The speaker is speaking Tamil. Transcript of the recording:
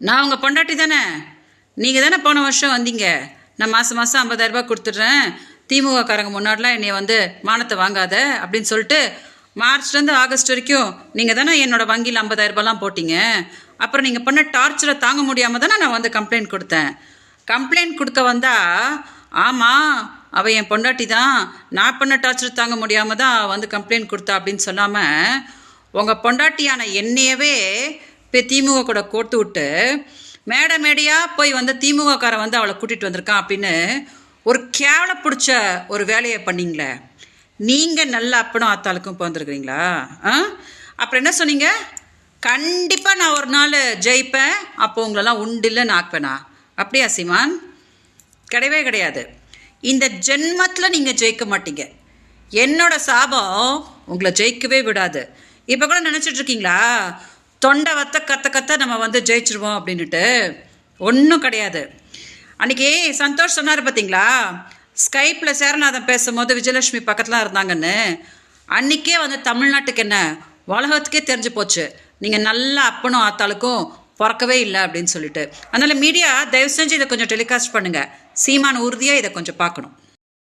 நான் உங்கள் பொண்டாட்டி தானே? நீங்கள் தானே போன வருஷம் வந்தீங்க, நான் மாதம் மாதம் 50,000 கொடுத்துட்றேன், திமுககாரங்க முன்னாடிலாம் என்னை வந்து மானத்தை வாங்காத அப்படின்னு சொல்லிட்டு மார்ச்லேருந்து ஆகஸ்ட் வரைக்கும் நீங்கள் தானே என்னோடய வங்கியில் 50,000 போட்டிங்க. அப்புறம் நீங்கள் பண்ண டார்ச்சரை தாங்க முடியாமல் தானே நான் வந்து கம்ப்ளைண்ட் கொடுத்தேன். கம்ப்ளைண்ட் கொடுக்க வந்தால் ஆமாம் அவள் என் பொண்டாட்டி தான், நான் பண்ண டார்ச்சர் தாங்க முடியாமல் தான் வந்து கம்ப்ளைண்ட் கொடுத்தா அப்படின்னு சொல்லாமல் உங்கள் பொண்டாட்டியான என்னையவே இப்போ திமுக கூட கோர்த்து விட்டு மேடையாக போய் வந்து திமுககாரன் வந்து அவளை கூட்டிகிட்டு வந்திருக்கான் அப்படின்னு ஒரு கேவல பிடிச்ச ஒரு வேலையை பண்ணிங்களே. நீங்கள் நல்ல அப்பனும் ஆத்தாளுக்கும் இப்போ வந்துருக்குறீங்களா? அப்புறம் என்ன சொன்னீங்க? கண்டிப்பாக நான் ஒரு நாள் ஜெயிப்பேன், அப்போ உங்களெல்லாம் உண்டில்லைன்னு ஆக்குவேனா? அப்படியா சீமான்? கிடையவே கிடையாது. இந்த ஜென்மத்தில் நீங்கள் ஜெயிக்க மாட்டீங்க. என்னோட சாபம் உங்களை ஜெயிக்கவே விடாது. இப்போ கூட நினச்சிட்ருக்கீங்களா தொண்டை வத்த கத்த நம்ம வந்து ஜெயிச்சிருவோம் அப்படின்ட்டு? ஒன்றும் கிடையாது. அன்றைக்கி சந்தோஷ் சொன்னார் பார்த்தீங்களா, ஸ்கைப்பில் சேரநாதன் பேசும்போது விஜயலட்சுமி பக்கத்தில் இருந்தாங்கன்னு. அன்றைக்கே வந்து தமிழ்நாட்டுக்கு என்ன உலகத்துக்கே தெரிஞ்சு போச்சு நீங்கள் நல்லா அப்பனும் ஆத்தாளுக்கும் பிறக்கவே இல்லை அப்படின்னு சொல்லிட்டு. அதனால் மீடியா தயவு செஞ்சு இதை கொஞ்சம் டெலிகாஸ்ட் பண்ணுங்கள். சீமான் உறுதியாக இதை கொஞ்சம் பார்க்கணும்.